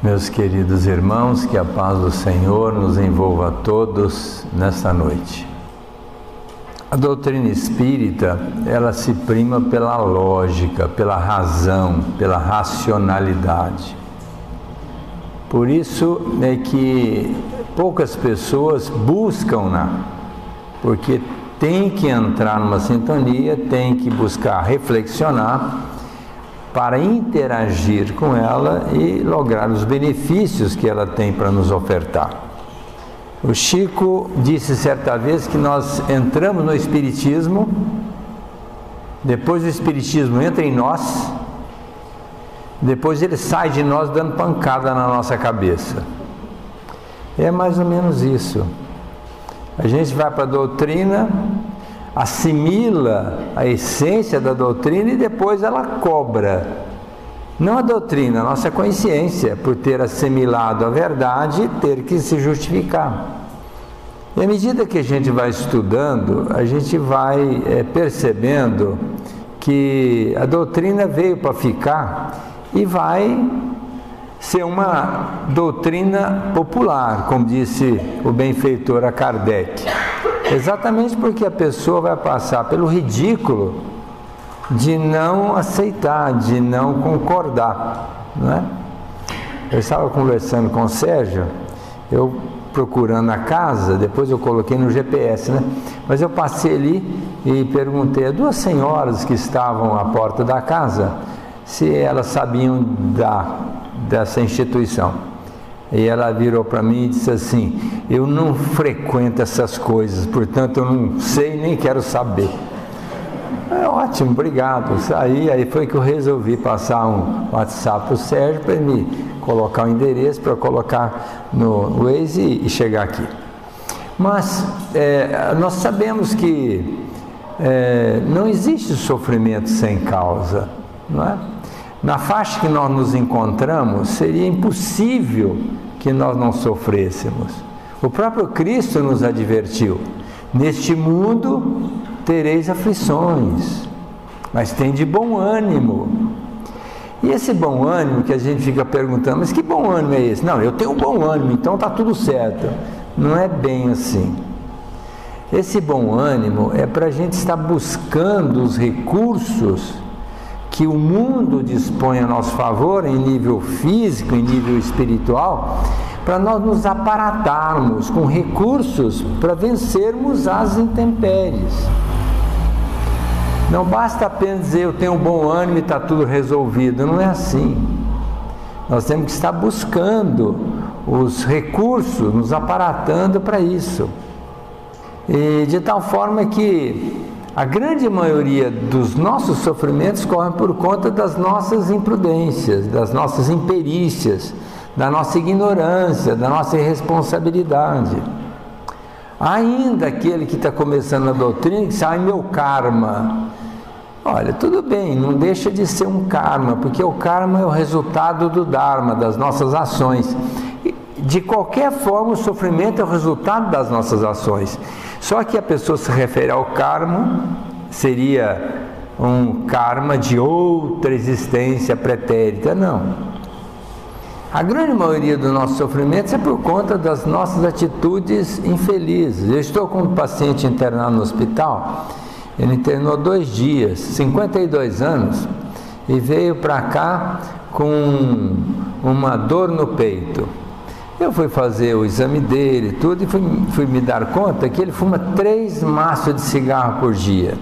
Meus queridos irmãos, que a paz do Senhor nos envolva a todos nesta noite. A doutrina espírita, ela se prima pela lógica, pela razão, pela racionalidade. Por isso é que poucas pessoas buscam-na, porque tem que entrar numa sintonia, tem que buscar reflexionar para interagir com ela e lograr os benefícios que ela tem para nos ofertar. O Chico disse certa vez que nós entramos no Espiritismo, depois o Espiritismo entra em nós, depois ele sai de nós dando pancada na nossa cabeça. É mais ou menos isso. A gente vai para a doutrina, assimila a essência da doutrina e depois ela cobra. Não a doutrina, a nossa consciência, por ter assimilado a verdade, ter que se justificar. E à medida que a gente vai estudando, a gente vai percebendo que a doutrina veio para ficar e vai ser uma doutrina popular, como disse o benfeitor a Kardec. Exatamente porque a pessoa vai passar pelo ridículo de não aceitar, de não concordar, não é? Eu estava conversando com o Sérgio, eu procurando a casa, depois eu coloquei no GPS, né? Mas eu passei ali e perguntei a duas senhoras que estavam à porta da casa se elas sabiam dessa instituição. E ela virou para mim e disse assim: eu não frequento essas coisas, portanto eu não sei nem quero saber. É ótimo, obrigado. Aí foi que eu resolvi passar um WhatsApp para o Sérgio para ele me colocar o endereço para colocar no Waze e chegar aqui. Mas nós sabemos que não existe sofrimento sem causa, não é? Na faixa que nós nos encontramos, seria impossível que nós não sofrêssemos. O próprio Cristo nos advertiu: neste mundo tereis aflições, mas tem de bom ânimo. E esse bom ânimo que a gente fica perguntando, mas que bom ânimo é esse? Não, eu tenho bom ânimo, então está tudo certo. Não é bem assim. Esse bom ânimo é para a gente estar buscando os recursos que o mundo dispõe a nosso favor, em nível físico, em nível espiritual, para nós nos aparatarmos com recursos para vencermos as intempéries. Não basta apenas dizer eu tenho um bom ânimo e está tudo resolvido, não é assim. Nós temos que estar buscando os recursos, nos aparatando para isso. E de tal forma que a grande maioria dos nossos sofrimentos corre por conta das nossas imprudências, das nossas imperícias, da nossa ignorância, da nossa irresponsabilidade. Ainda aquele que está começando a doutrina e diz: ai, meu karma. Olha, tudo bem, não deixa de ser um karma, porque o karma é o resultado do Dharma, das nossas ações. De qualquer forma, o sofrimento é o resultado das nossas ações. Só que a pessoa se refere ao karma, seria um karma de outra existência pretérita. Não. A grande maioria dos nossos sofrimentos é por conta das nossas atitudes infelizes. Eu estou com um paciente internado no hospital, ele internou 2 dias, 52 anos, e veio para cá com uma dor no peito. Eu fui fazer o exame dele e tudo, e fui me dar conta que ele fuma 3 maços de cigarro por dia.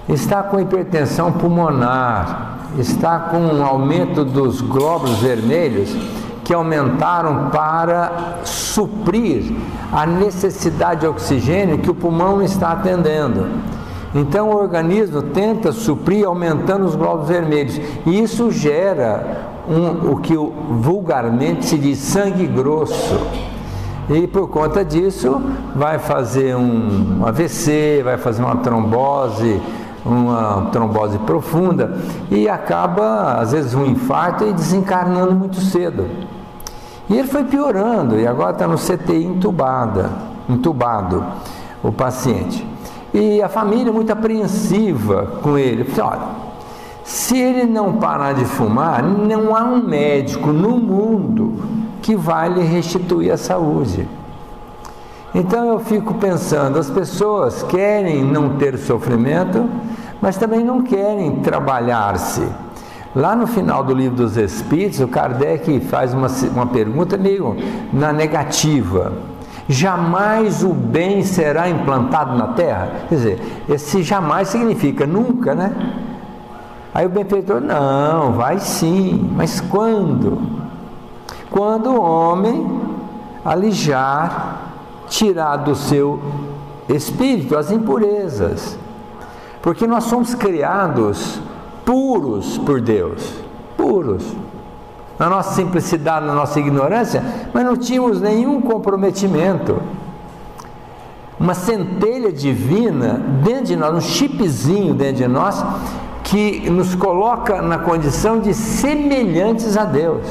Está com hipertensão pulmonar, está com um aumento dos glóbulos vermelhos que aumentaram para suprir a necessidade de oxigênio que o pulmão não está atendendo. Então o organismo tenta suprir aumentando os glóbulos vermelhos, e isso gera o que vulgarmente se diz sangue grosso, e por conta disso vai fazer um AVC, vai fazer uma trombose profunda, e acaba às vezes um infarto e desencarnando muito cedo. E ele foi piorando, e agora está no CTI entubado o paciente. E a família muito apreensiva com ele. Eu falei: olha, Se ele não parar de fumar, não há um médico no mundo que vai lhe restituir a saúde. Então eu fico pensando, as pessoas querem não ter sofrimento, mas também não querem trabalhar-se. Lá no final do Livro dos Espíritos, o Kardec faz uma pergunta meio na negativa. Jamais o bem será implantado na Terra? Quer dizer, esse jamais significa nunca, né? Aí o benfeitor, não, vai sim, mas quando? Quando o homem alijar, tirar do seu espírito as impurezas. Porque nós somos criados puros por Deus, puros. Na nossa simplicidade, na nossa ignorância, mas não tínhamos nenhum comprometimento. Uma centelha divina dentro de nós, um chipzinho dentro de nós, que nos coloca na condição de semelhantes a Deus.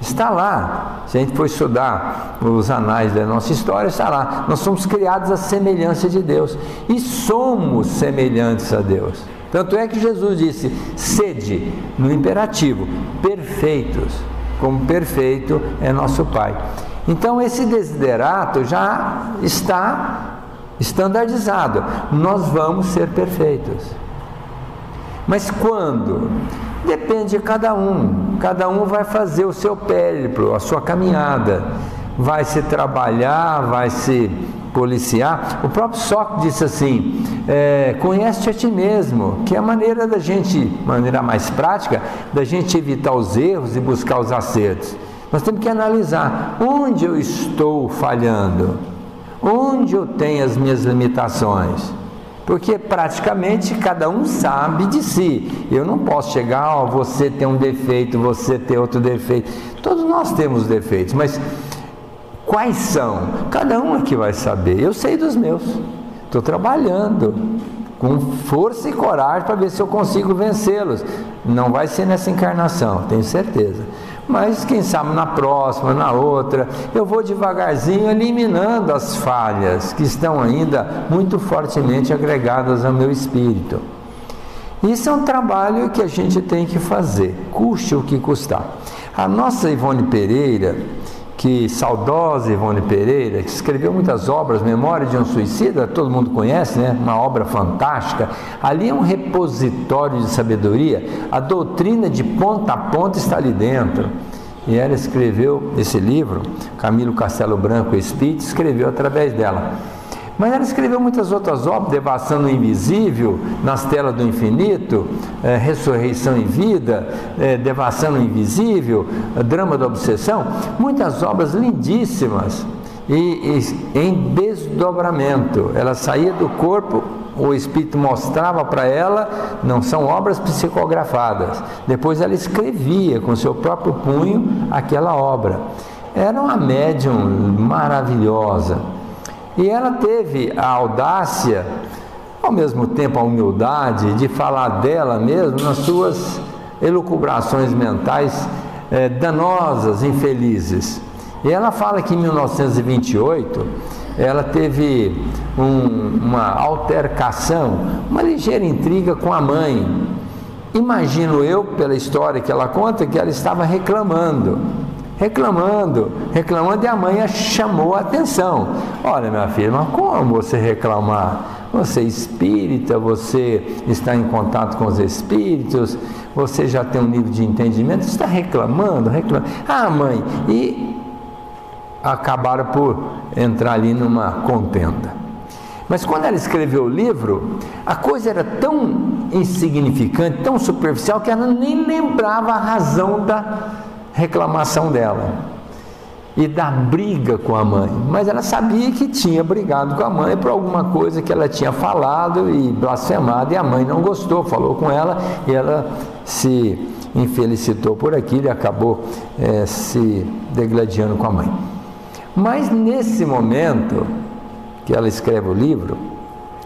Está lá. Se a gente for estudar os anais da nossa história, está lá. Nós somos criados à semelhança de Deus e somos semelhantes a Deus. Tanto é que Jesus disse: sede, no imperativo, perfeitos, como perfeito é nosso Pai. Então esse desiderato já está estandardizado. Nós vamos ser perfeitos. Mas quando? Depende de cada um. Cada um vai fazer o seu périplo, a sua caminhada. Vai se trabalhar, vai se policiar. O próprio Sócrates disse assim: conhece-te a ti mesmo, que é a maneira da gente, maneira mais prática, da gente evitar os erros e buscar os acertos. Nós temos que analisar onde eu estou falhando, onde eu tenho as minhas limitações. Porque praticamente cada um sabe de si. Eu não posso chegar, você tem um defeito, você tem outro defeito. Todos nós temos defeitos, mas quais são? Cada um é que vai saber. Eu sei dos meus. Estou trabalhando com força e coragem para ver se eu consigo vencê-los. Não vai ser nessa encarnação, tenho certeza. Mas quem sabe na próxima, na outra, eu vou devagarzinho eliminando as falhas que estão ainda muito fortemente agregadas ao meu espírito. Isso é um trabalho que a gente tem que fazer, custe o que custar. A nossa Ivone Pereira, saudosa Ivone Pereira, que escreveu muitas obras, Memória de um Suicida, todo mundo conhece, né? Uma obra fantástica. Ali é um repositório de sabedoria, a doutrina de ponta a ponta está ali dentro. E ela escreveu esse livro, Camilo Castelo Branco Espírito, escreveu através dela. Mas ela escreveu muitas outras obras, Devassando o Invisível, Nas Telas do Infinito, Ressurreição em Vida, Devassando o Invisível, Drama da Obsessão, muitas obras lindíssimas e em desdobramento. Ela saía do corpo, o Espírito mostrava para ela, não são obras psicografadas. Depois ela escrevia com seu próprio punho aquela obra. Era uma médium maravilhosa. E ela teve a audácia, ao mesmo tempo a humildade, de falar dela mesmo nas suas elucubrações mentais danosas, infelizes. E ela fala que em 1928, ela teve uma altercação, uma ligeira intriga com a mãe. Imagino eu, pela história que ela conta, que ela estava reclamando, e a mãe a chamou a atenção. Olha, minha filha, mas como você reclamar? Você é espírita, você está em contato com os espíritos, você já tem um nível de entendimento, você está reclamando. Ah, mãe, e acabaram por entrar ali numa contenda. Mas quando ela escreveu o livro, a coisa era tão insignificante, tão superficial, que ela nem lembrava a razão da reclamação dela e da briga com a mãe, mas ela sabia que tinha brigado com a mãe por alguma coisa que ela tinha falado e blasfemado, e a mãe não gostou, falou com ela e ela se infelicitou por aquilo e acabou se degladiando com a mãe. Mas nesse momento que ela escreve o livro,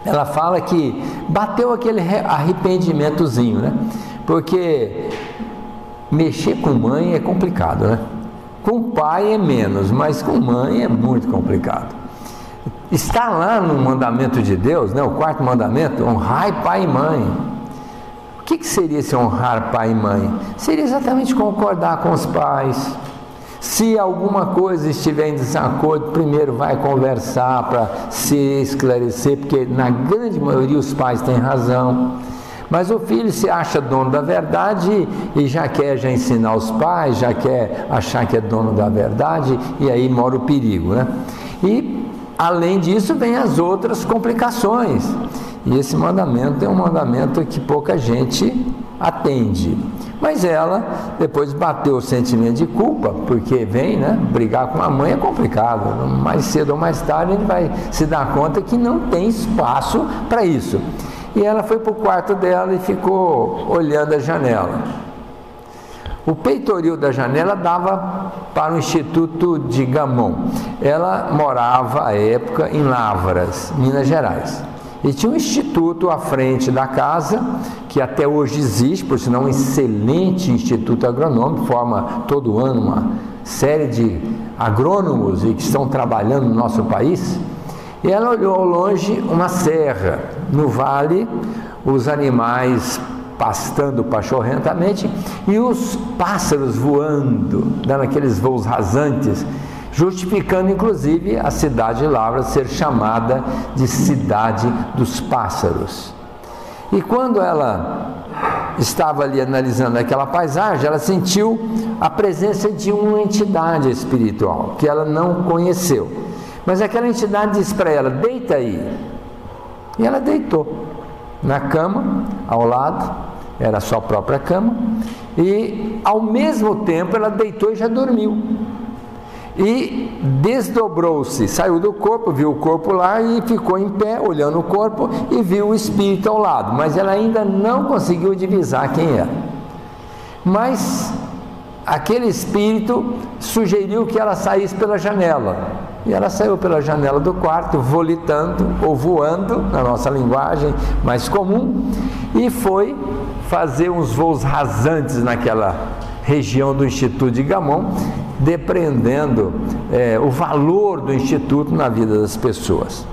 ela fala que bateu aquele arrependimentozinho, né? Porque mexer com mãe é complicado, né? Com pai é menos, mas com mãe é muito complicado. Está lá no mandamento de Deus, né? O quarto mandamento: honrai pai e mãe. O que seria esse honrar pai e mãe? Seria exatamente concordar com os pais. Se alguma coisa estiver em desacordo, primeiro vai conversar para se esclarecer, porque na grande maioria os pais têm razão. Mas o filho se acha dono da verdade e já quer ensinar os pais, já quer achar que é dono da verdade, e aí mora o perigo, né? E além disso vem as outras complicações. E esse mandamento é um mandamento que pouca gente atende. Mas ela depois bateu o sentimento de culpa, porque vem, né? Brigar com a mãe é complicado. Mais cedo ou mais tarde ele vai se dar conta que não tem espaço para isso. E ela foi para o quarto dela e ficou olhando a janela. O peitoril da janela dava para o Instituto de Gamon. Ela morava à época em Lavras, Minas Gerais. E tinha um instituto à frente da casa, que até hoje existe, por sinal um excelente instituto agronômico, forma todo ano uma série de agrônomos e que estão trabalhando no nosso país. E ela olhou ao longe uma serra, no vale, os animais pastando pachorrentamente e os pássaros voando, dando aqueles voos rasantes, justificando inclusive a cidade de Lavras ser chamada de cidade dos pássaros. E quando ela estava ali analisando aquela paisagem, ela sentiu a presença de uma entidade espiritual que ela não conheceu. Mas aquela entidade disse para ela: deita aí. E ela deitou na cama, ao lado, era a sua própria cama, e ao mesmo tempo ela deitou e já dormiu. E desdobrou-se, saiu do corpo, viu o corpo lá e ficou em pé, olhando o corpo, e viu o espírito ao lado, mas ela ainda não conseguiu divisar quem era. Mas aquele espírito sugeriu que ela saísse pela janela. E ela saiu pela janela do quarto, volitando ou voando, na nossa linguagem mais comum, e foi fazer uns voos rasantes naquela região do Instituto de Gamon, depreendendo o valor do Instituto na vida das pessoas.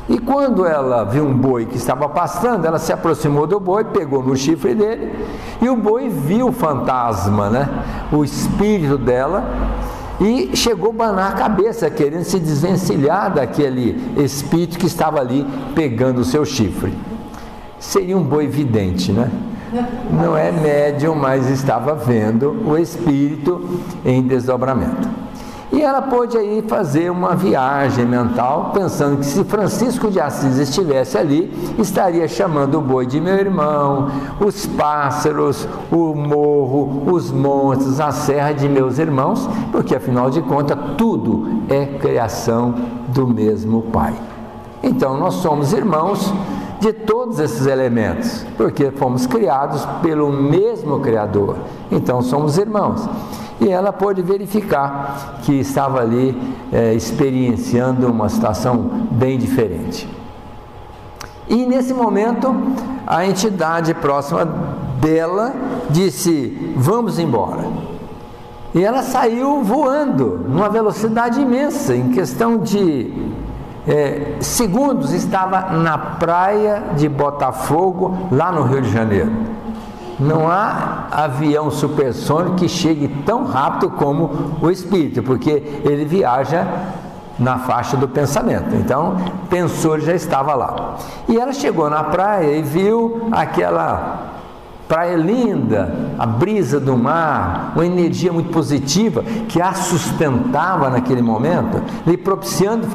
E quando ela viu um boi que estava pastando, ela se aproximou do boi, pegou no chifre dele, e o boi viu o fantasma, né? O espírito dela, e chegou a banar a cabeça, querendo se desvencilhar daquele espírito que estava ali pegando o seu chifre. Seria um boi vidente, né? Não é médium, mas estava vendo o espírito em desdobramento. E ela pôde aí fazer uma viagem mental, pensando que se Francisco de Assis estivesse ali, estaria chamando o boi de meu irmão, os pássaros, o morro, os montes, a serra de meus irmãos, porque afinal de contas tudo é criação do mesmo Pai. Então nós somos irmãos de todos esses elementos, porque fomos criados pelo mesmo Criador, então somos irmãos. E ela pôde verificar que estava ali experienciando uma situação bem diferente. E nesse momento, a entidade próxima dela disse: vamos embora. E ela saiu voando, numa velocidade imensa, em questão de segundos, estava na praia de Botafogo, lá no Rio de Janeiro. Não há avião supersônico que chegue tão rápido como o espírito, porque ele viaja na faixa do pensamento. Então, pensou, ele já estava lá. E ela chegou na praia e viu aquela praia linda, a brisa do mar, uma energia muito positiva que a sustentava naquele momento, lhe propiciando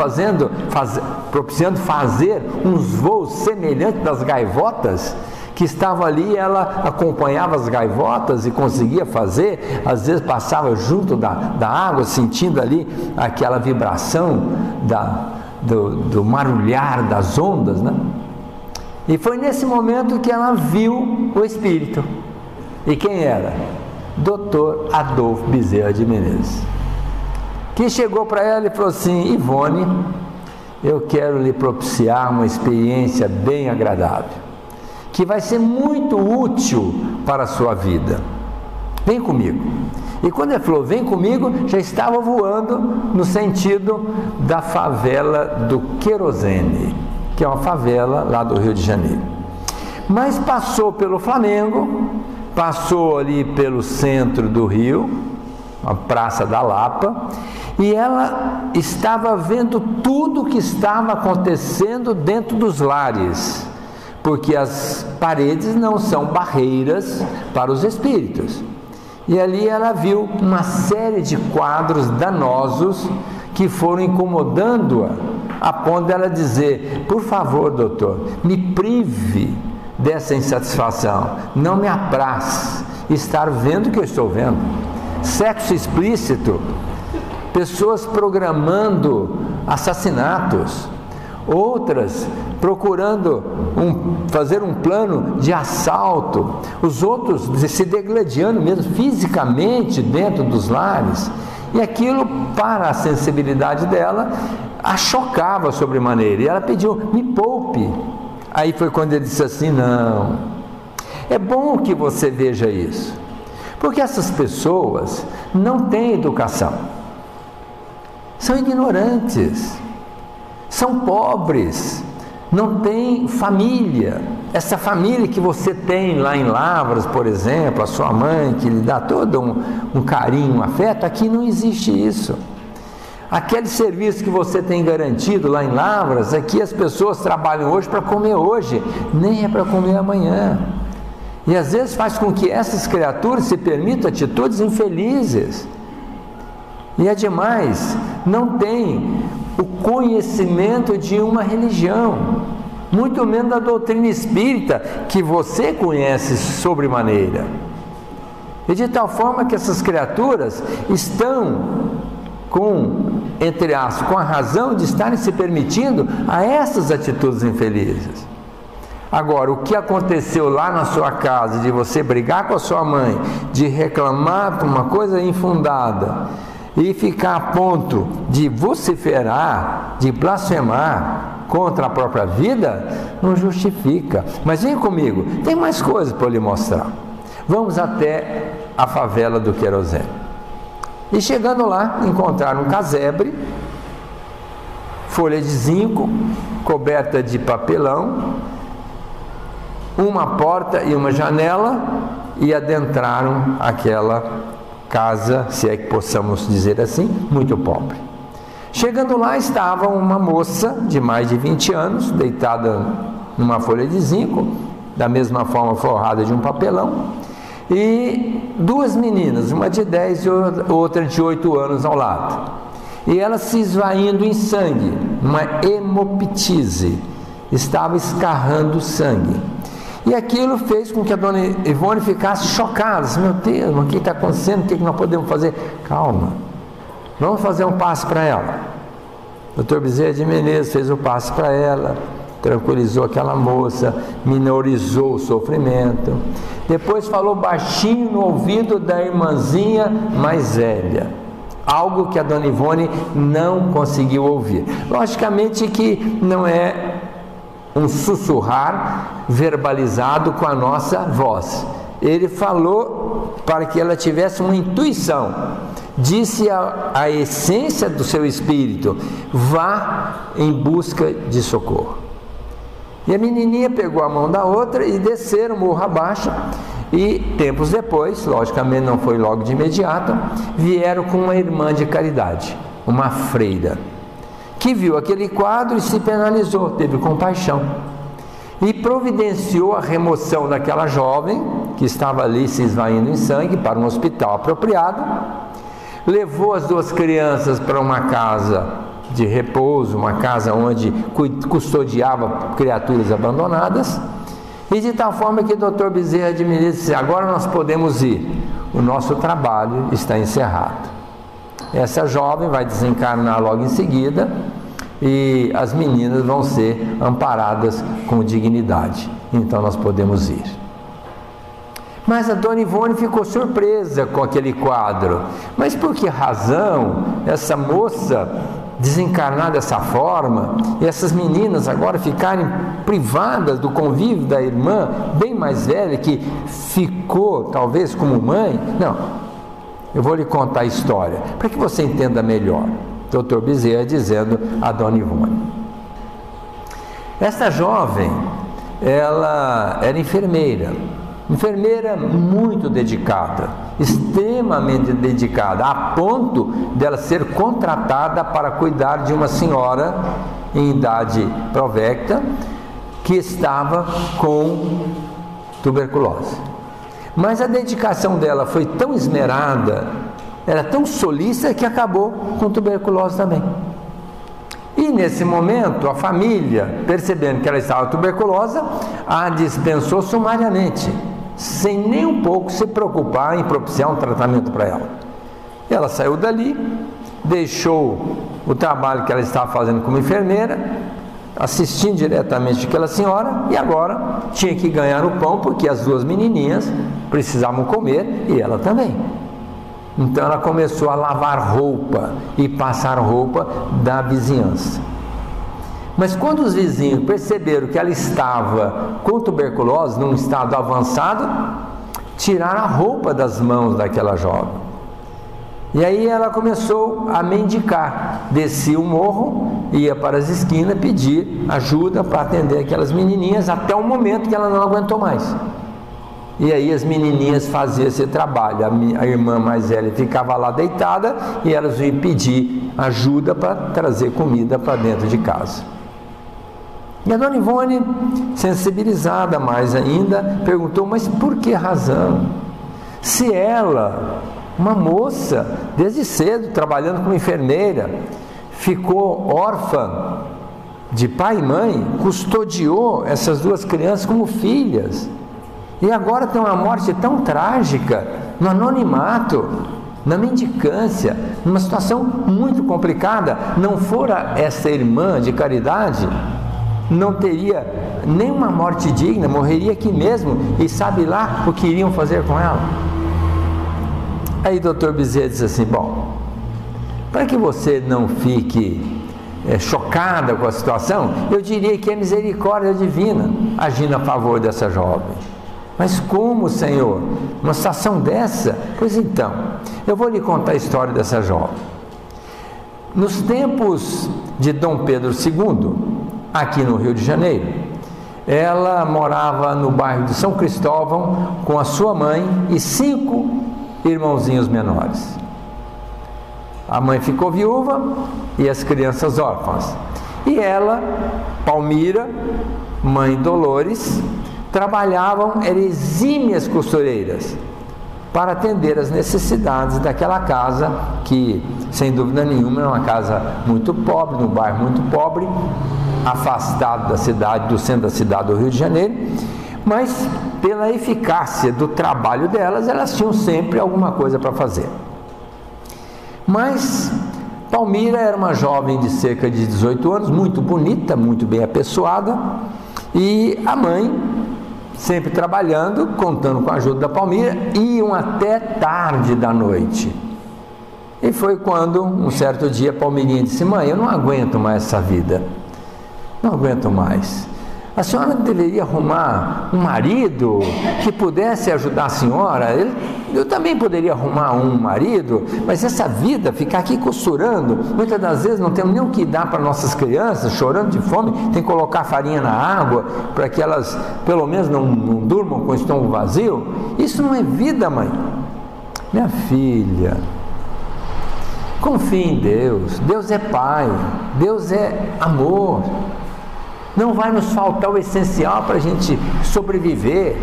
fazer uns voos semelhantes das gaivotas que estavam ali. Ela acompanhava as gaivotas e conseguia fazer, às vezes passava junto da água, sentindo ali aquela vibração do marulhar das ondas, né? E foi nesse momento que ela viu o espírito. E quem era? Dr. Adolfo Bezerra de Menezes, que chegou para ela e falou assim: Ivone, eu quero lhe propiciar uma experiência bem agradável, que vai ser muito útil para a sua vida. Vem comigo. E quando ele falou vem comigo, já estava voando no sentido da favela do Querosene, que é uma favela lá do Rio de Janeiro. Mas passou pelo Flamengo, passou ali pelo centro do Rio, a Praça da Lapa, e ela estava vendo tudo o que estava acontecendo dentro dos lares, porque as paredes não são barreiras para os espíritos. E ali ela viu uma série de quadros danosos que foram incomodando-a, a ponto dela dizer: por favor, doutor, me prive dessa insatisfação, não me apraz estar vendo o que eu estou vendo. Sexo explícito, pessoas programando assassinatos, outras procurando fazer um plano de assalto, os outros se degladiando mesmo fisicamente dentro dos lares, e aquilo, para a sensibilidade dela, a chocava sobremaneira, e ela pediu: me poupe. Aí foi quando ele disse assim: não, é bom que você veja isso, porque essas pessoas não têm educação, são ignorantes, são pobres, não têm família. Essa família que você tem lá em Lavras, por exemplo, a sua mãe que lhe dá todo um carinho, um afeto, aqui não existe isso. Aquele serviço que você tem garantido lá em Lavras, aqui as pessoas trabalham hoje para comer hoje, nem é para comer amanhã. E às vezes faz com que essas criaturas se permitam atitudes infelizes. E ademais, não tem o conhecimento de uma religião, muito menos da doutrina espírita, que você conhece sobremaneira. E de tal forma que essas criaturas estão entre aspas, com a razão de estarem se permitindo a essas atitudes infelizes. Agora, o que aconteceu lá na sua casa, de você brigar com a sua mãe, de reclamar por uma coisa infundada, e ficar a ponto de vociferar, de blasfemar contra a própria vida, não justifica. Mas vem comigo, tem mais coisas para eu lhe mostrar. Vamos até a favela do Querosene. E chegando lá, encontraram um casebre, folha de zinco, coberta de papelão, uma porta e uma janela, e adentraram aquela casa, se é que possamos dizer assim, muito pobre. Chegando lá, estava uma moça de mais de 20 anos, deitada numa folha de zinco, da mesma forma forrada de um papelão, e duas meninas, uma de 10 e outra de 8 anos ao lado, e ela se esvaindo em sangue, uma hemoptise, estava escarrando sangue, e aquilo fez com que a dona Ivone ficasse chocada. Meu Deus, o que está acontecendo? O que nós podemos fazer? Calma, vamos fazer um passe para ela. O Dr. Bezerra de Menezes fez o passe para ela, tranquilizou aquela moça, minorizou o sofrimento, depois falou baixinho no ouvido da irmãzinha mais velha, algo que a dona Ivone não conseguiu ouvir. Logicamente que não é um sussurrar verbalizado com a nossa voz. Ele falou para que ela tivesse uma intuição, disse a essência do seu espírito: vá em busca de socorro. E a menininha pegou a mão da outra e desceram morro abaixo, e tempos depois, logicamente não foi logo de imediato, vieram com uma irmã de caridade, uma freira, que viu aquele quadro e se penalizou, teve compaixão, e providenciou a remoção daquela jovem, que estava ali se esvaindo em sangue, para um hospital apropriado, levou as duas crianças para uma casa de repouso, uma casa onde custodiava criaturas abandonadas, e de tal forma que o Dr. Bezerra de Menezes disse: agora nós podemos ir, o nosso trabalho está encerrado. Essa jovem vai desencarnar logo em seguida, e as meninas vão ser amparadas com dignidade, então nós podemos ir. Mas a dona Ivone ficou surpresa com aquele quadro. Mas por que razão essa moça desencarnar dessa forma, e essas meninas agora ficarem privadas do convívio da irmã bem mais velha, que ficou talvez como mãe? Não, eu vou lhe contar a história para que você entenda melhor. Dr. Bezerra dizendo a dona Ivone: essa jovem, ela era enfermeira muito dedicada, extremamente dedicada, a ponto dela ser contratada para cuidar de uma senhora em idade provecta que estava com tuberculose. Mas a dedicação dela foi tão esmerada, era tão solícita, que acabou com tuberculose também. E nesse momento, a família, percebendo que ela estava tuberculosa, a dispensou sumariamente, sem nem um pouco se preocupar em propiciar um tratamento para ela. Ela saiu dali, deixou o trabalho que ela estava fazendo como enfermeira, assistindo diretamente aquela senhora, e agora tinha que ganhar o pão, porque as duas menininhas precisavam comer e ela também. Então ela começou a lavar roupa e passar roupa da vizinhança. Mas quando os vizinhos perceberam que ela estava com tuberculose, num estado avançado, tiraram a roupa das mãos daquela jovem. E aí ela começou a mendicar, descia o morro, ia para as esquinas pedir ajuda para atender aquelas menininhas, até o momento que ela não aguentou mais. E aí as menininhas faziam esse trabalho, a irmã mais velha ficava lá deitada e elas iam pedir ajuda para trazer comida para dentro de casa. E a dona Ivone, sensibilizada mais ainda, perguntou: mas por que razão? Se ela, uma moça, desde cedo, trabalhando como enfermeira, ficou órfã de pai e mãe, custodiou essas duas crianças como filhas, e agora tem uma morte tão trágica, no anonimato, na mendicância, numa situação muito complicada. Não fora essa irmã de caridade, não teria nenhuma morte digna, morreria aqui mesmo, e sabe lá o que iriam fazer com ela. Aí o Dr. Bezerra disse assim: bom, para que você não fique chocada com a situação, eu diria que é misericórdia divina agindo a favor dessa jovem. Mas como, Senhor? Uma situação dessa? Pois então, eu vou lhe contar a história dessa jovem. Nos tempos de Dom Pedro II, aqui no Rio de Janeiro, ela morava no bairro de São Cristóvão com a sua mãe e 5 irmãozinhos menores. A mãe ficou viúva e as crianças órfãs. E ela, Palmira, mãe Dolores, trabalhavam, eram exímias costureiras para atender as necessidades daquela casa, que sem dúvida nenhuma é uma casa muito pobre, num bairro muito pobre, afastado da cidade, do centro da cidade do Rio de Janeiro. Mas pela eficácia do trabalho delas, elas tinham sempre alguma coisa para fazer. Mas Palmira era uma jovem de cerca de 18 anos, muito bonita, muito bem apessoada, e a mãe, sempre trabalhando, contando com a ajuda da Palmira, iam até tarde da noite. E foi quando, um certo dia, Palmirinha disse: mãe, eu não aguento mais essa vida, não aguento mais. A senhora deveria arrumar um marido que pudesse ajudar a senhora. Eu também poderia arrumar um marido, mas essa vida, ficar aqui costurando, muitas das vezes não temos nem o que dar para nossas crianças, chorando de fome, tem que colocar farinha na água, para que elas pelo menos não durmam com o estômago vazio. Isso não é vida, mãe. Minha filha, confie em Deus. Deus é Pai, Deus é amor. Não vai nos faltar o essencial para a gente sobreviver.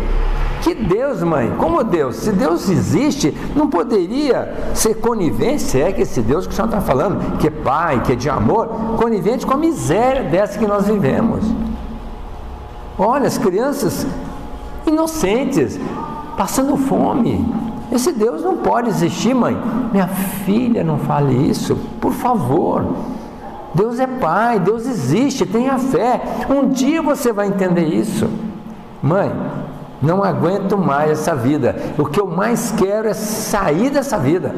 Que Deus, mãe? Como Deus? Se Deus existe, não poderia ser conivente, se é que esse Deus que o senhor está falando, que é Pai, que é de amor, conivente com a miséria dessa que nós vivemos. Olha, as crianças inocentes, passando fome. Esse Deus não pode existir, mãe. Minha filha, não fale isso, por favor. Deus é Pai, Deus existe, tenha fé. Um dia você vai entender isso. Mãe, não aguento mais essa vida. O que eu mais quero é sair dessa vida.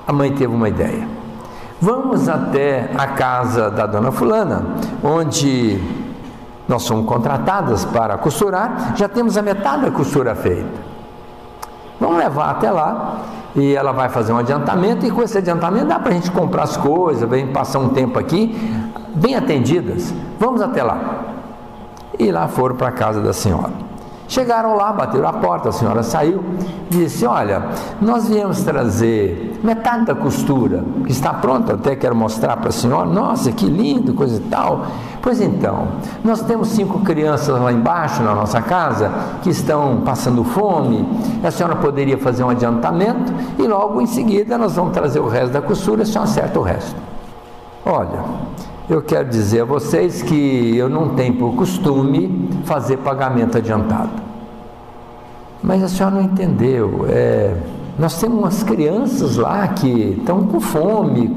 A mãe teve uma ideia. Vamos até a casa da dona fulana, onde nós somos contratadas para costurar. Já temos a metade da costura feita. Vamos levar até lá, e ela vai fazer um adiantamento, e com esse adiantamento dá para a gente comprar as coisas, vem passar um tempo aqui, bem atendidas. Vamos até lá. e lá foram para a casa da senhora. Chegaram lá, bateram a porta, a senhora saiu, disse: olha, nós viemos trazer metade da costura, que está pronta, até quero mostrar para a senhora. Nossa, que lindo, coisa e tal. Pois então, nós temos 5 crianças lá embaixo na nossa casa, que estão passando fome, a senhora poderia fazer um adiantamento, e logo em seguida nós vamos trazer o resto da costura, a senhora acerta o resto. Olha, eu quero dizer a vocês que eu não tenho por costume fazer pagamento adiantado. Mas a senhora não entendeu. Nós temos umas crianças lá que estão com fome,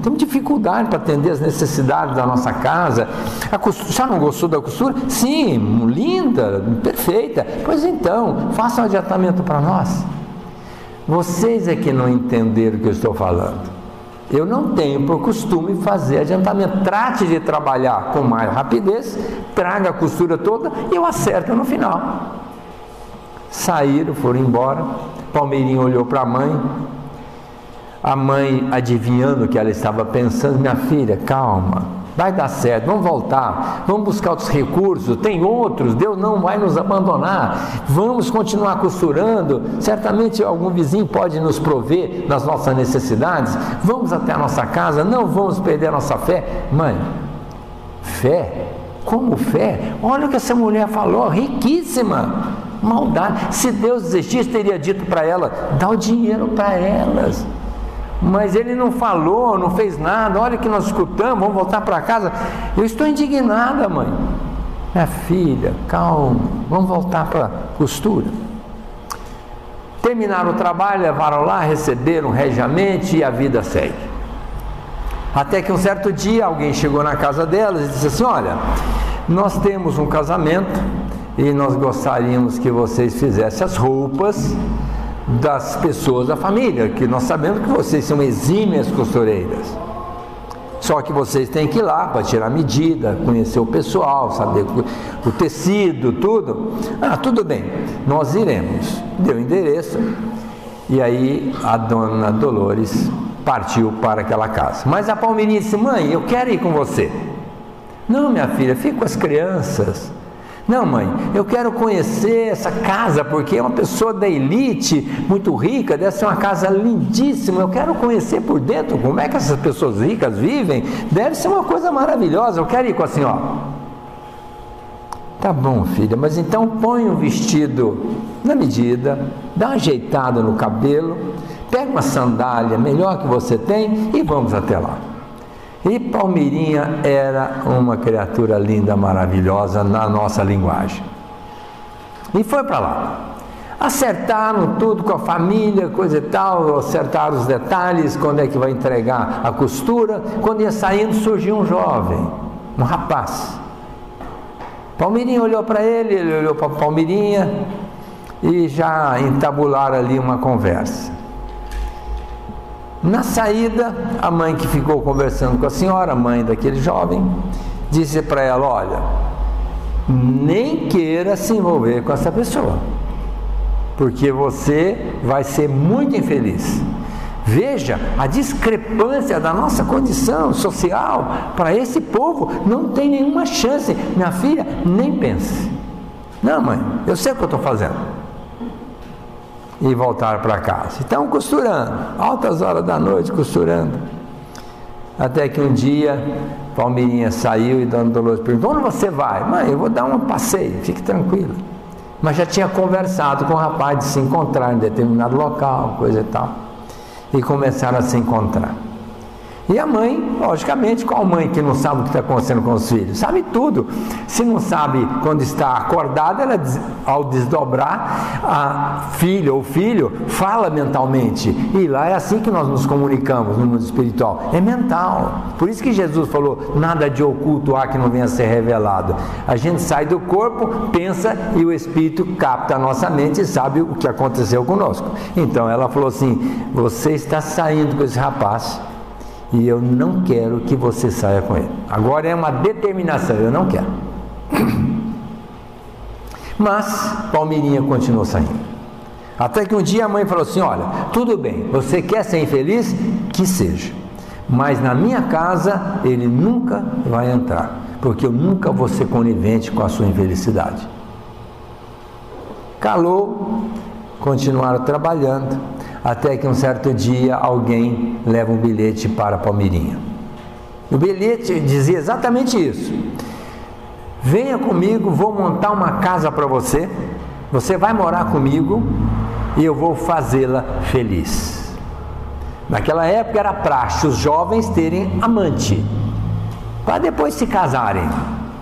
temos dificuldade para atender as necessidades da nossa casa. A senhora não gostou da costura? Sim, linda, perfeita. Pois então, faça um adiantamento para nós. Vocês é que não entenderam o que eu estou falando. Eu não tenho por costume fazer adiantamento. Trate de trabalhar com mais rapidez, traga a costura toda e eu acerto no final. Saíram, foram embora. Palmeirinha olhou para a mãe, adivinhando o que ela estava pensando: minha filha, calma, vai dar certo, vamos voltar, vamos buscar outros recursos, tem outros, Deus não vai nos abandonar, vamos continuar costurando, certamente algum vizinho pode nos prover das nossas necessidades, vamos até a nossa casa, não vamos perder a nossa fé. Mãe, fé? Como fé? Olha o que essa mulher falou, riquíssima, maldade. Se Deus existisse, teria dito para ela: dá o dinheiro para elas. Mas ele não falou, não fez nada. Olha que nós escutamos, vamos voltar para casa. Eu estou indignada, mãe. Minha filha, calma, vamos voltar para a costura. Terminaram o trabalho, levaram lá, receberam regiamente e a vida segue. Até que um certo dia alguém chegou na casa delas e disse assim: olha, nós temos um casamento e nós gostaríamos que vocês fizessem as roupas das pessoas da família, que nós sabemos que vocês são exímias costureiras. Só que vocês têm que ir lá para tirar medida, conhecer o pessoal, saber o tecido, tudo. Ah, tudo bem, nós iremos. Deu o endereço e aí a dona Dolores partiu para aquela casa. Mas a Palmeirinha disse: mãe, eu quero ir com você. Não, minha filha, fica com as crianças. Não, mãe, eu quero conhecer essa casa, porque é uma pessoa da elite, muito rica, deve ser uma casa lindíssima, eu quero conhecer por dentro como é que essas pessoas ricas vivem, deve ser uma coisa maravilhosa, eu quero ir com a senhora. Tá bom, filha, mas então põe o vestido na medida, dá uma ajeitada no cabelo, pega uma sandália melhor que você tem e vamos até lá. E Palmeirinha era uma criatura linda, maravilhosa na nossa linguagem. E foi para lá. Acertaram tudo com a família, coisa e tal, acertaram os detalhes, quando é que vai entregar a costura. Quando ia saindo, surgiu um jovem, um rapaz. Palmeirinha olhou para ele, ele olhou para Palmeirinha e já entabularam ali uma conversa. Na saída, a mãe que ficou conversando com a senhora, a mãe daquele jovem, disse para ela: olha, nem queira se envolver com essa pessoa, porque você vai ser muito infeliz. Veja a discrepância da nossa condição social para esse povo, não tem nenhuma chance. Minha filha, nem pense. Não, mãe, eu sei o que eu estou fazendo. E voltaram para casa. Então, costurando, altas horas da noite costurando. Até que um dia, Palmeirinha saiu e Dona Dolores perguntou: onde você vai? Mãe, eu vou dar um passeio, fique tranquila. Mas já tinha conversado com o rapaz de se encontrar em determinado local, coisa e tal. E começaram a se encontrar. E a mãe, logicamente, qual mãe que não sabe o que está acontecendo com os filhos? Sabe tudo. Se não sabe quando está acordada, ela, ao desdobrar, a filha ou filho fala mentalmente. E lá é assim que nós nos comunicamos no mundo espiritual. É mental. Por isso que Jesus falou: nada de oculto há que não venha a ser revelado. A gente sai do corpo, pensa e o Espírito capta a nossa mente e sabe o que aconteceu conosco. Então ela falou assim: você está saindo com esse rapaz e eu não quero que você saia com ele. Agora é uma determinação, eu não quero. Mas Palmeirinha continuou saindo. Até que um dia a mãe falou assim: olha, tudo bem, você quer ser infeliz? Que seja. Mas na minha casa ele nunca vai entrar, porque eu nunca vou ser conivente com a sua infelicidade. Calou, continuaram trabalhando, até que um certo dia alguém leva um bilhete para Palmirinha. O bilhete dizia exatamente isso: venha comigo, vou montar uma casa para você, você vai morar comigo e eu vou fazê-la feliz. Naquela época era praxe os jovens terem amante, para depois se casarem.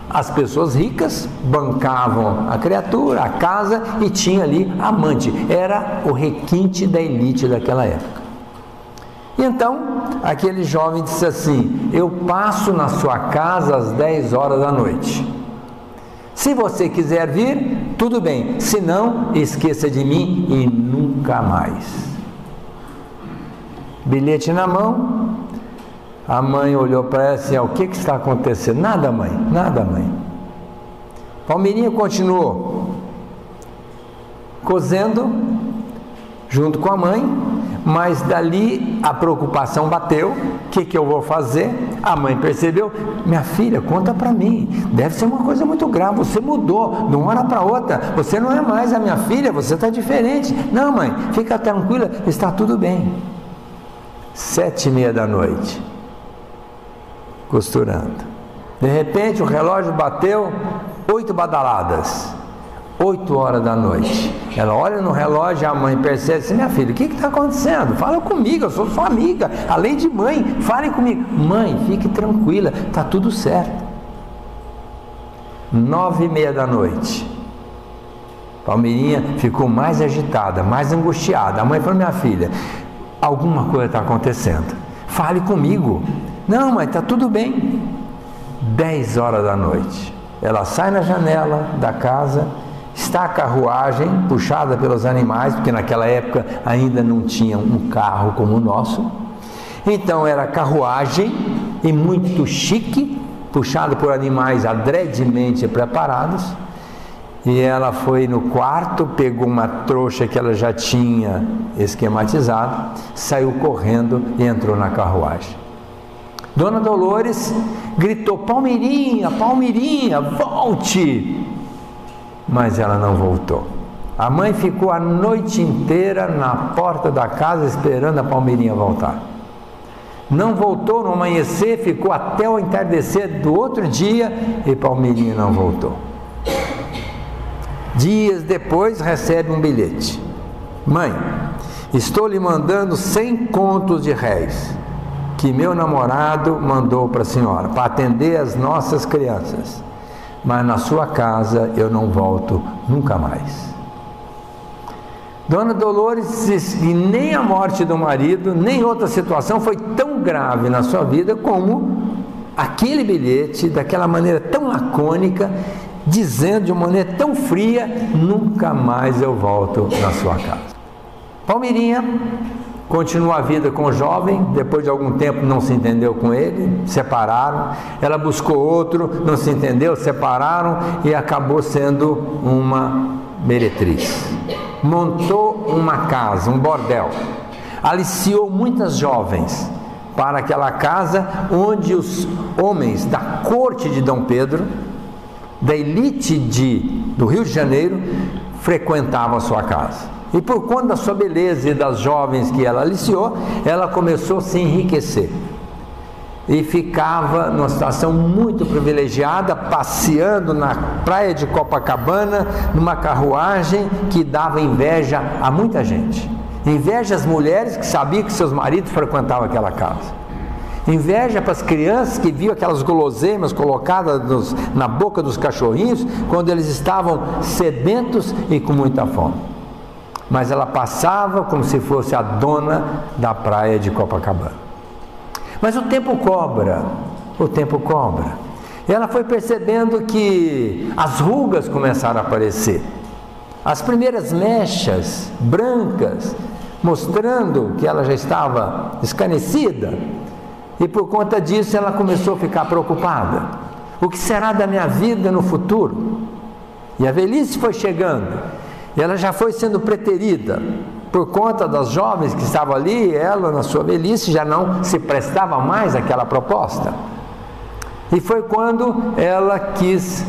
As pessoas ricas bancavam a criatura, a casa, e tinha ali amante. Era o requinte da elite daquela época. E então, aquele jovem disse assim: eu passo na sua casa às 10 horas da noite. Se você quiser vir, tudo bem. Se não, esqueça de mim e nunca mais. Bilhete na mão. A mãe olhou para ela assim: o que está acontecendo? Nada, mãe, nada, mãe. Palmirinha continuou cozendo junto com a mãe, mas dali a preocupação bateu. O que eu vou fazer? A mãe percebeu: minha filha, conta para mim, deve ser uma coisa muito grave, você mudou de uma hora para outra, você não é mais a minha filha, você está diferente. Não, mãe, fica tranquila, está tudo bem. 7:30 da noite, costurando. De repente o relógio bateu 8 badaladas, 8 horas da noite. Ela olha no relógio e a mãe percebe assim: minha filha, o que está acontecendo? Fala comigo, eu sou sua amiga, além de mãe, fale comigo. Mãe, fique tranquila, está tudo certo. 9:30 da noite. Palmirinha ficou mais agitada, mais angustiada. A mãe falou: minha filha, alguma coisa está acontecendo, fale comigo. Não, mãe, está tudo bem. 10 horas da noite, ela sai na janela da casa, está a carruagem puxada pelos animais, porque naquela época ainda não tinha um carro como o nosso. Então era carruagem e muito chique, puxado por animais adredemente preparados. E ela foi no quarto, pegou uma trouxa que ela já tinha esquematizado, saiu correndo e entrou na carruagem. Dona Dolores gritou: Palmirinha, Palmirinha, volte! Mas ela não voltou. A mãe ficou a noite inteira na porta da casa esperando a Palmirinha voltar. Não voltou no amanhecer, ficou até o entardecer do outro dia e Palmirinha não voltou. Dias depois recebe um bilhete: mãe, estou lhe mandando 100 contos de réis que meu namorado mandou para a senhora, para atender as nossas crianças, mas na sua casa eu não volto nunca mais. Dona Dolores disse que nem a morte do marido, nem outra situação foi tão grave na sua vida como aquele bilhete, daquela maneira tão lacônica, dizendo de uma maneira tão fria: nunca mais eu volto na sua casa. Palmirinha continua a vida com o jovem. Depois de algum tempo não se entendeu com ele, separaram. Ela buscou outro, não se entendeu, separaram e acabou sendo uma meretriz. Montou uma casa, um bordel, aliciou muitas jovens para aquela casa onde os homens da corte de Dom Pedro, da elite do Rio de Janeiro, frequentavam a sua casa. E por conta da sua beleza e das jovens que ela aliciou, ela começou a se enriquecer. E ficava numa situação muito privilegiada, passeando na praia de Copacabana, numa carruagem que dava inveja a muita gente. Inveja às mulheres que sabiam que seus maridos frequentavam aquela casa. Inveja para as crianças que viam aquelas guloseimas colocadas na boca dos cachorrinhos quando eles estavam sedentos e com muita fome. Mas ela passava como se fosse a dona da praia de Copacabana. Mas o tempo cobra, o tempo cobra. E ela foi percebendo que as rugas começaram a aparecer, as primeiras mechas brancas, mostrando que ela já estava escanecida. E por conta disso ela começou a ficar preocupada: o que será da minha vida no futuro? E a velhice foi chegando. E ela já foi sendo preterida por conta das jovens que estavam ali. Ela, na sua velhice, já não se prestava mais àquela proposta. E foi quando ela quis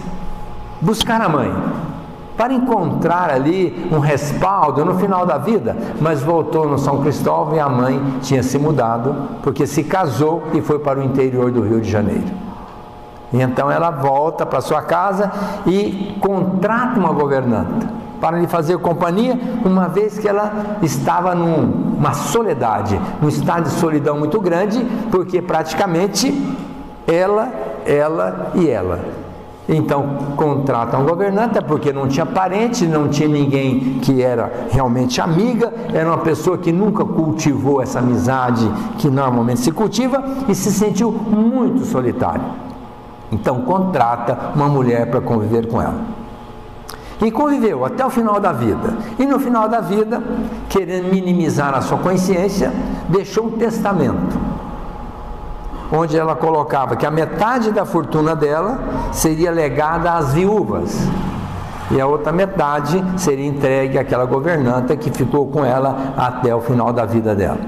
buscar a mãe, para encontrar ali um respaldo no final da vida, mas voltou no São Cristóvão e a mãe tinha se mudado, porque se casou e foi para o interior do Rio de Janeiro. E então ela volta para sua casa e contrata uma governanta para lhe fazer companhia, uma vez que ela estava numa soledade, num estado de solidão muito grande, porque praticamente ela. Então contrata um governanta, porque não tinha parente, não tinha ninguém que era realmente amiga, era uma pessoa que nunca cultivou essa amizade que normalmente se cultiva e se sentiu muito solitário. Então contrata uma mulher para conviver com ela. E conviveu até o final da vida. E no final da vida, querendo minimizar a sua consciência, deixou um testamento, onde ela colocava que a metade da fortuna dela seria legada às viúvas e a outra metade seria entregue àquela governanta que ficou com ela até o final da vida dela.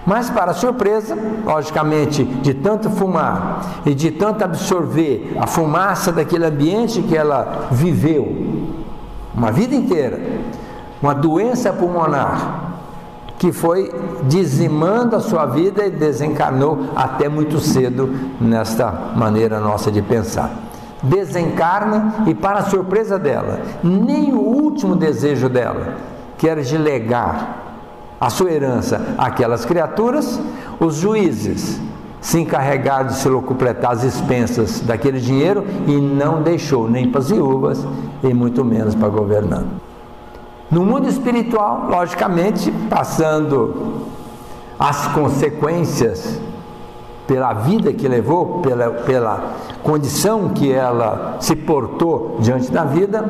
Mas, para surpresa, logicamente, de tanto fumar e de tanto absorver a fumaça daquele ambiente que ela viveu uma vida inteira, uma doença pulmonar que foi dizimando a sua vida e desencarnou até muito cedo, nesta maneira nossa de pensar. Desencarna e, para a surpresa dela, nem o último desejo dela, que era de legar a sua herança àquelas criaturas, os juízes se encarregaram de se locupletar as expensas daquele dinheiro e não deixou nem para as viúvas e muito menos para a governanta. No mundo espiritual, logicamente, passando as consequências pela vida que levou, pela condição que ela se portou diante da vida,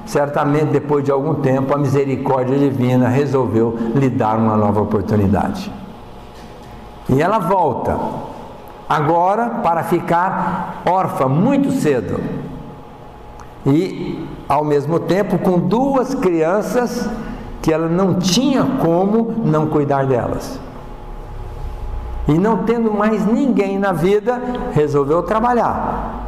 certamente depois de algum tempo a misericórdia divina resolveu lhe dar uma nova oportunidade. E ela volta, agora para ficar órfã muito cedo. E ao mesmo tempo com duas crianças que ela não tinha como não cuidar delas. E não tendo mais ninguém na vida, resolveu trabalhar.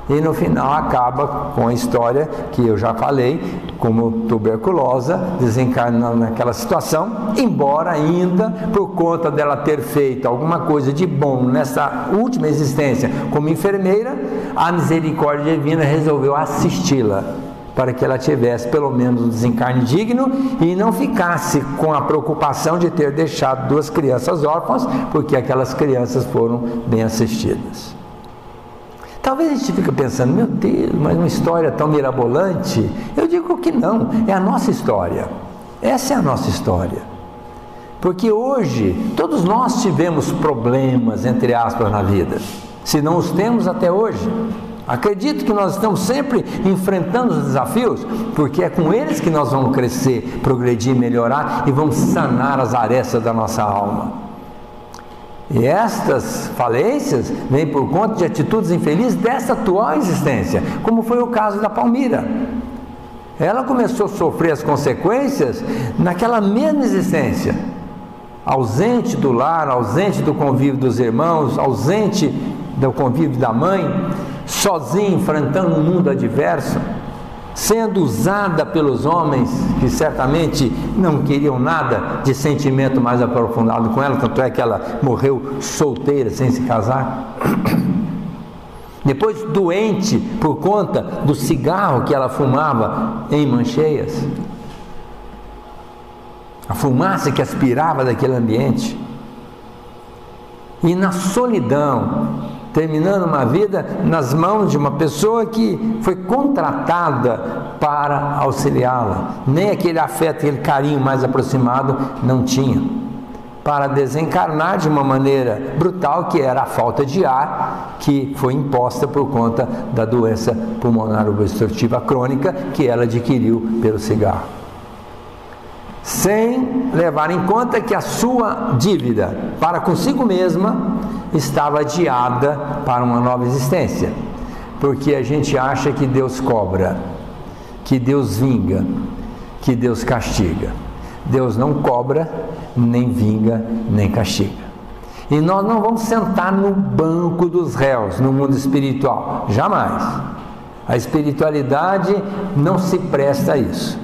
E no final acaba com a história que eu já falei, como tuberculosa, desencarnando naquela situação, embora ainda, por conta dela ter feito alguma coisa de bom nessa última existência como enfermeira, a misericórdia divina resolveu assisti-la, para que ela tivesse pelo menos um desencarne digno e não ficasse com a preocupação de ter deixado duas crianças órfãs, porque aquelas crianças foram bem assistidas. Talvez a gente fique pensando, meu Deus, mas uma história tão mirabolante. Eu digo que não, é a nossa história. Essa é a nossa história. Porque hoje, todos nós tivemos problemas, entre aspas, na vida. Se não os temos até hoje. Acredito que nós estamos sempre enfrentando os desafios, porque é com eles que nós vamos crescer, progredir, melhorar e vamos sanar as arestas da nossa alma. E estas falências vêm por conta de atitudes infelizes dessa atual existência, como foi o caso da Palmira. Ela começou a sofrer as consequências naquela mesma existência, ausente do lar, ausente do convívio dos irmãos, ausente do convívio da mãe, sozinha enfrentando um mundo adverso, sendo usada pelos homens que certamente não queriam nada de sentimento mais aprofundado com ela, tanto é que ela morreu solteira, sem se casar. Depois doente por conta do cigarro que ela fumava em mancheias, a fumaça que aspirava daquele ambiente, e na solidão, terminando uma vida nas mãos de uma pessoa que foi contratada para auxiliá-la. Nem aquele afeto, aquele carinho mais aproximado não tinha. Para desencarnar de uma maneira brutal, que era a falta de ar, que foi imposta por conta da doença pulmonar obstrutiva crônica que ela adquiriu pelo cigarro. Sem levar em conta que a sua dívida para consigo mesma estava adiada para uma nova existência, porque a gente acha que Deus cobra, que Deus vinga, que Deus castiga. Deus não cobra, nem vinga, nem castiga. E nós não vamos sentar no banco dos réus no mundo espiritual, jamais. A espiritualidade não se presta a isso.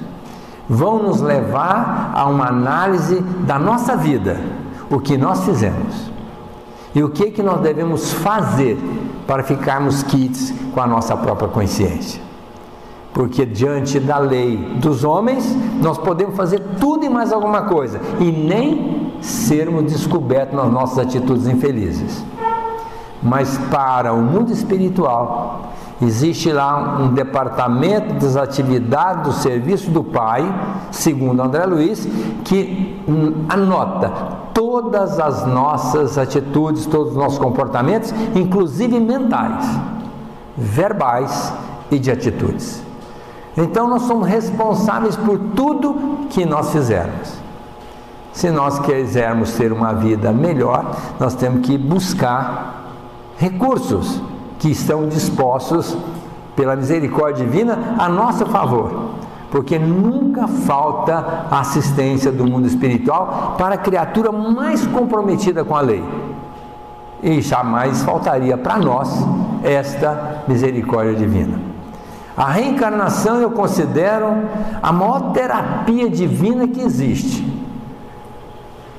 Vão nos levar a uma análise da nossa vida, o que nós fizemos e o que nós devemos fazer para ficarmos quites com a nossa própria consciência. Porque diante da lei dos homens, nós podemos fazer tudo e mais alguma coisa e nem sermos descobertos nas nossas atitudes infelizes. Mas para o mundo espiritual, existe lá um departamento das atividades do serviço do Pai, segundo André Luiz, que anota todas as nossas atitudes, todos os nossos comportamentos, inclusive mentais, verbais e de atitudes. Então nós somos responsáveis por tudo que nós fizermos. Se nós quisermos ter uma vida melhor, nós temos que buscar recursos que estão dispostos pela misericórdia divina a nosso favor, porque nunca falta a assistência do mundo espiritual para a criatura mais comprometida com a lei, e jamais faltaria para nós esta misericórdia divina. A reencarnação eu considero a maior terapia divina que existe,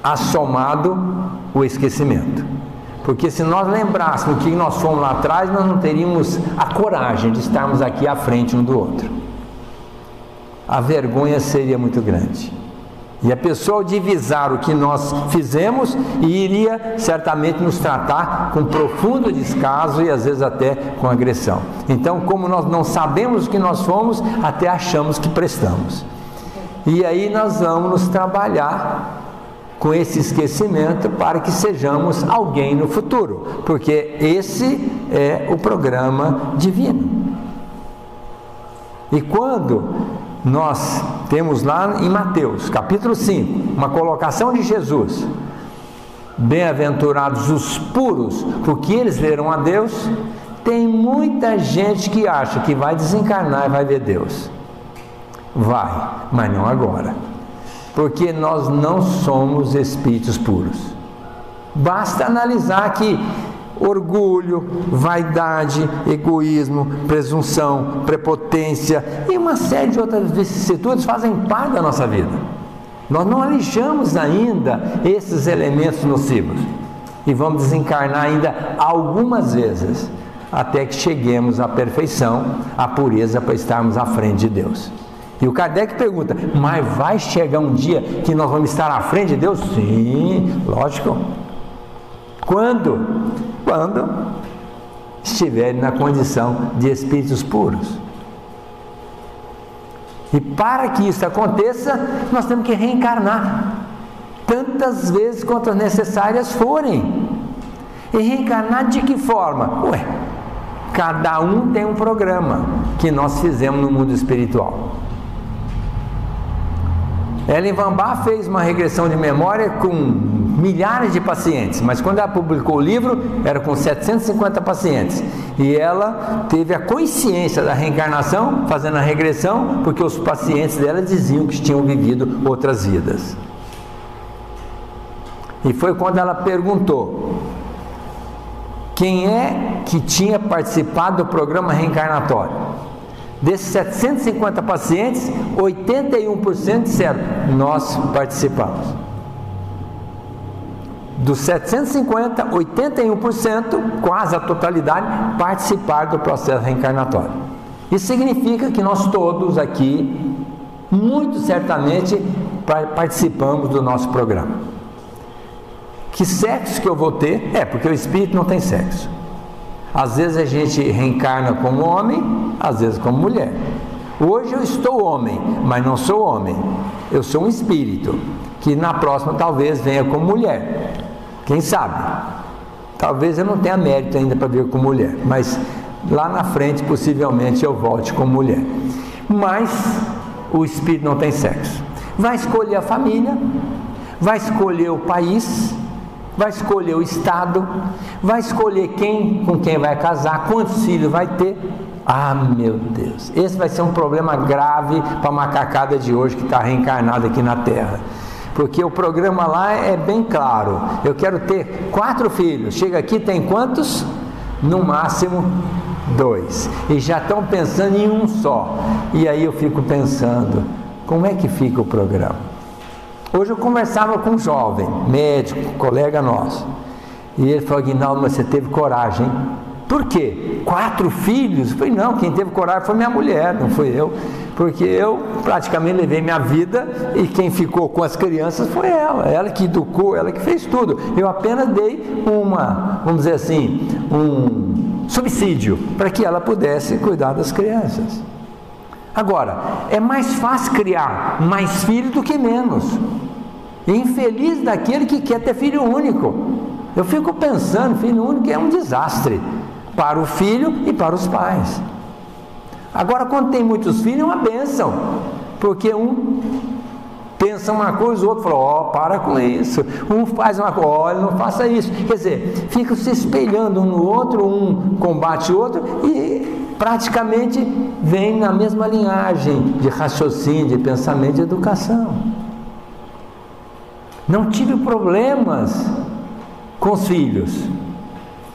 assomado o esquecimento. Porque se nós lembrássemos o que nós fomos lá atrás, nós não teríamos a coragem de estarmos aqui à frente um do outro. A vergonha seria muito grande. E a pessoa, ao divisar o que nós fizemos, iria certamente nos tratar com profundo descaso e às vezes até com agressão. Então, como nós não sabemos o que nós fomos, até achamos que prestamos. E aí nós vamos nos trabalhar com esse esquecimento para que sejamos alguém no futuro, porque esse é o programa divino. E quando nós temos lá em Mateus, capítulo 5, uma colocação de Jesus: bem-aventurados os puros, porque eles verão a Deus. Tem muita gente que acha que vai desencarnar e vai ver Deus. Vai, mas não agora. Porque nós não somos espíritos puros. Basta analisar que orgulho, vaidade, egoísmo, presunção, prepotência e uma série de outras vicissitudes fazem parte da nossa vida. Nós não alijamos ainda esses elementos nocivos e vamos desencarnar ainda algumas vezes até que cheguemos à perfeição, à pureza, para estarmos à frente de Deus. E o Kardec pergunta: mas vai chegar um dia que nós vamos estar à frente de Deus? Sim, lógico. Quando? Quando estiverem na condição de espíritos puros. E para que isso aconteça, nós temos que reencarnar tantas vezes quantas necessárias forem. E reencarnar de que forma? Ué, cada um tem um programa que nós fizemos no mundo espiritual. Ellen Van Baar fez uma regressão de memória com milhares de pacientes, mas quando ela publicou o livro, era com 750 pacientes. E ela teve a consciência da reencarnação, fazendo a regressão, porque os pacientes dela diziam que tinham vivido outras vidas. E foi quando ela perguntou: quem é que tinha participado do programa reencarnatório? Desses 750 pacientes, 81% disseram: nós participamos. Dos 750, 81%, quase a totalidade, participaram do processo reencarnatório. Isso significa que nós todos aqui, muito certamente, participamos do nosso programa. Que sexo que eu vou ter? É, porque o espírito não tem sexo. Às vezes a gente reencarna como homem, às vezes como mulher. Hoje eu estou homem, mas não sou homem. Eu sou um espírito, que na próxima talvez venha como mulher. Quem sabe? Talvez eu não tenha mérito ainda para vir como mulher, mas lá na frente possivelmente eu volte como mulher. Mas o espírito não tem sexo. Vai escolher a família, vai escolher o país, vai escolher o estado, vai escolher com quem vai casar, quantos filhos vai ter. Ah, meu Deus, esse vai ser um problema grave para a macacada de hoje que está reencarnada aqui na Terra. Porque o programa lá é bem claro. Eu quero ter 4 filhos. Chega aqui, tem quantos? No máximo 2. E já estão pensando em um só. E aí eu fico pensando, como é que fica o programa? Hoje eu conversava com um jovem, médico, colega nosso. E ele falou, Aguinaldo, mas você teve coragem, hein? Por quê? 4 filhos? Eu falei, não, quem teve coragem foi minha mulher, não fui eu. Porque eu praticamente levei minha vida e quem ficou com as crianças foi ela que educou, ela que fez tudo. Eu apenas dei vamos dizer assim, um subsídio para que ela pudesse cuidar das crianças. Agora, é mais fácil criar mais filhos do que menos. E infeliz daquele que quer ter filho único. Eu fico pensando, filho único é um desastre para o filho e para os pais. Agora, quando tem muitos filhos, é uma bênção, porque um pensa uma coisa, o outro fala, para com isso. Um faz uma coisa, olha, não faça isso. Quer dizer, ficam se espelhando um no outro, um combate o outro e praticamente vem na mesma linhagem de raciocínio, de pensamento, de educação. Não tive problemas com os filhos,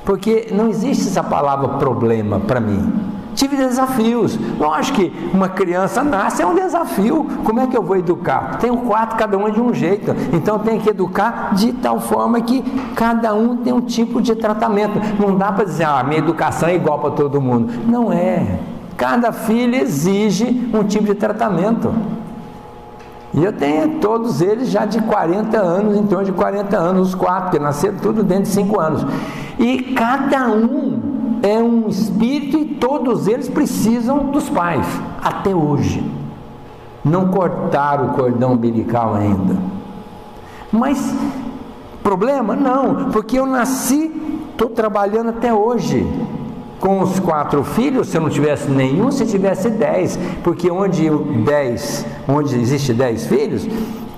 porque não existe essa palavra problema para mim. Tive desafios. Lógico que uma criança nasce, é um desafio. Como é que eu vou educar? Tenho 4, cada um é de um jeito. Então tem que educar de tal forma que cada um tem um tipo de tratamento. Não dá para dizer, minha educação é igual para todo mundo. Não é. Cada filho exige um tipo de tratamento. E eu tenho todos eles já de 40 anos, em torno de 40 anos, os 4, que nasceram tudo dentro de 5 anos. E cada um é um espírito e todos eles precisam dos pais, até hoje. Não cortaram o cordão umbilical ainda. Mas, problema? Não, porque eu nasci, estou trabalhando até hoje. Com os 4 filhos, se eu não tivesse nenhum, se tivesse 10, porque onde existe 10 filhos,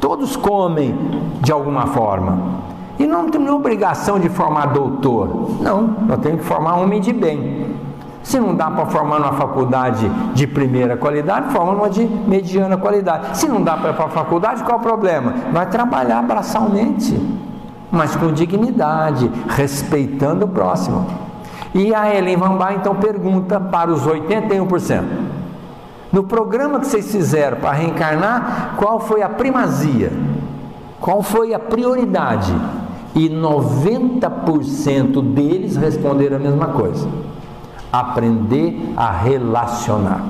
todos comem de alguma forma. E não temos obrigação de formar doutor. Não, nós temos que formar homem de bem. Se não dá para formar numa faculdade de primeira qualidade, forma numa de mediana qualidade. Se não dá para ir para a faculdade, qual é o problema? Vai trabalhar braçalmente, mas com dignidade, respeitando o próximo. E a Ellen Wambach então pergunta para os 81%. No programa que vocês fizeram para reencarnar, qual foi a primazia? Qual foi a prioridade? E 90% deles responderam a mesma coisa: aprender a relacionar.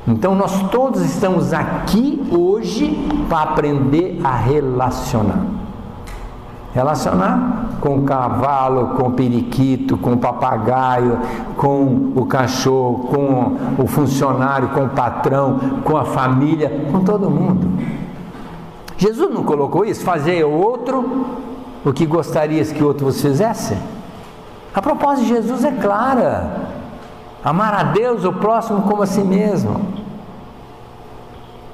Então nós todos estamos aqui hoje para aprender a relacionar. Relacionar com o cavalo, com o periquito, com o papagaio, com o cachorro, com o funcionário, com o patrão, com a família, com todo mundo. Jesus não colocou isso? Fazer o outro o que gostarias que o outro vos fizesse? A proposta de Jesus é clara: amar a Deus, o próximo como a si mesmo.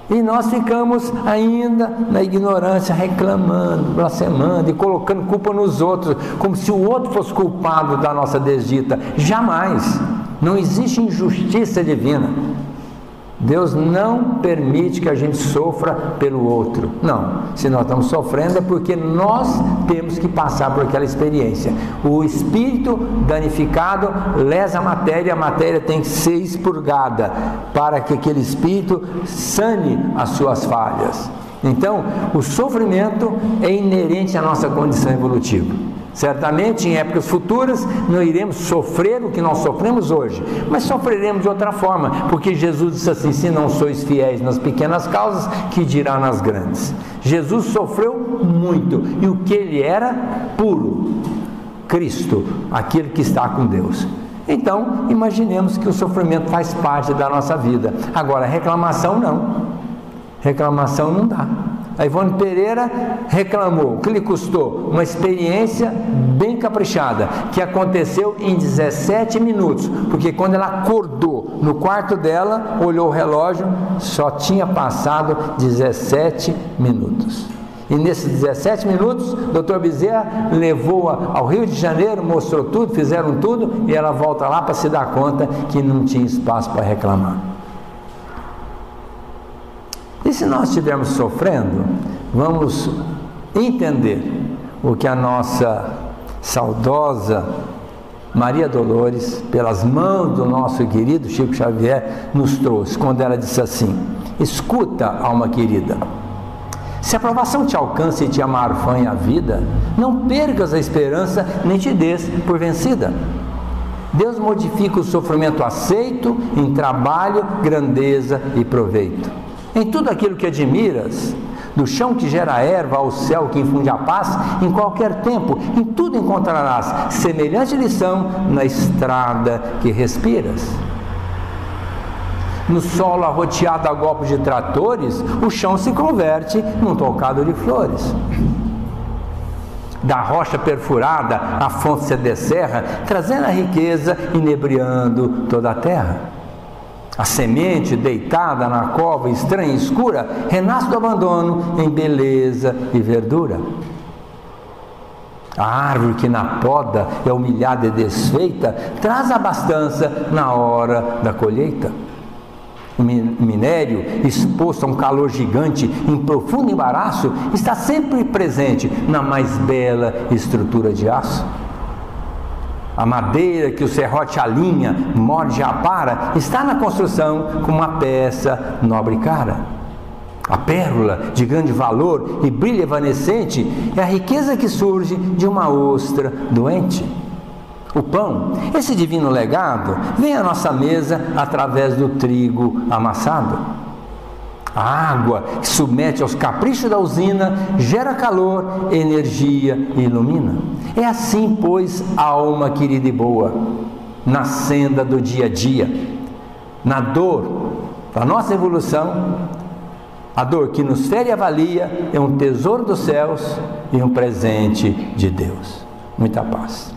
E nós ficamos ainda na ignorância, reclamando, blasfemando e colocando culpa nos outros, como se o outro fosse culpado da nossa desdita. Jamais. Não existe injustiça divina. Deus não permite que a gente sofra pelo outro. Não. Se nós estamos sofrendo é porque nós temos que passar por aquela experiência. O espírito danificado lesa a matéria tem que ser expurgada para que aquele espírito sane as suas falhas. Então, o sofrimento é inerente à nossa condição evolutiva. Certamente em épocas futuras não iremos sofrer o que nós sofremos hoje, mas sofreremos de outra forma, porque Jesus disse assim: se não sois fiéis nas pequenas causas, que dirá nas grandes. Jesus sofreu muito, e o que ele era? Puro, Cristo, aquele que está com Deus. Então imaginemos que o sofrimento faz parte da nossa vida. Agora, reclamação não. Reclamação não dá. A Ivone Pereira reclamou. O que lhe custou? Uma experiência bem caprichada, que aconteceu em 17 minutos, porque quando ela acordou no quarto dela, olhou o relógio, só tinha passado 17 minutos. E nesses 17 minutos, o Dr. Bezerra levou-a ao Rio de Janeiro, mostrou tudo, fizeram tudo, e ela volta lá para se dar conta que não tinha espaço para reclamar. E se nós estivermos sofrendo, vamos entender o que a nossa saudosa Maria Dolores, pelas mãos do nosso querido Chico Xavier, nos trouxe, quando ela disse assim: escuta, alma querida, se a provação te alcança e te amarfanha a vida, não percas a esperança, nem te des por vencida. Deus modifica o sofrimento aceito em trabalho, grandeza e proveito. Em tudo aquilo que admiras, do chão que gera erva ao céu que infunde a paz, em qualquer tempo, em tudo encontrarás semelhante lição na estrada que respiras. No solo arroteado a golpes de tratores, o chão se converte num tocado de flores. Da rocha perfurada, a fonte se descerra, trazendo a riqueza, inebriando toda a terra. A semente deitada na cova estranha e escura, renasce do abandono em beleza e verdura. A árvore que na poda é humilhada e desfeita, traz abastança na hora da colheita. O minério, exposto a um calor gigante, em profundo embaraço, está sempre presente na mais bela estrutura de aço. A madeira que o serrote alinha, morde e apara, está na construção como uma peça nobre e cara. A pérola de grande valor e brilho evanescente é a riqueza que surge de uma ostra doente. O pão, esse divino legado, vem à nossa mesa através do trigo amassado. A água que submete aos caprichos da usina gera calor, energia e ilumina. É assim, pois, alma querida e boa, na senda do dia a dia, na dor da nossa evolução, a dor que nos fere e avalia é um tesouro dos céus e um presente de Deus. Muita paz.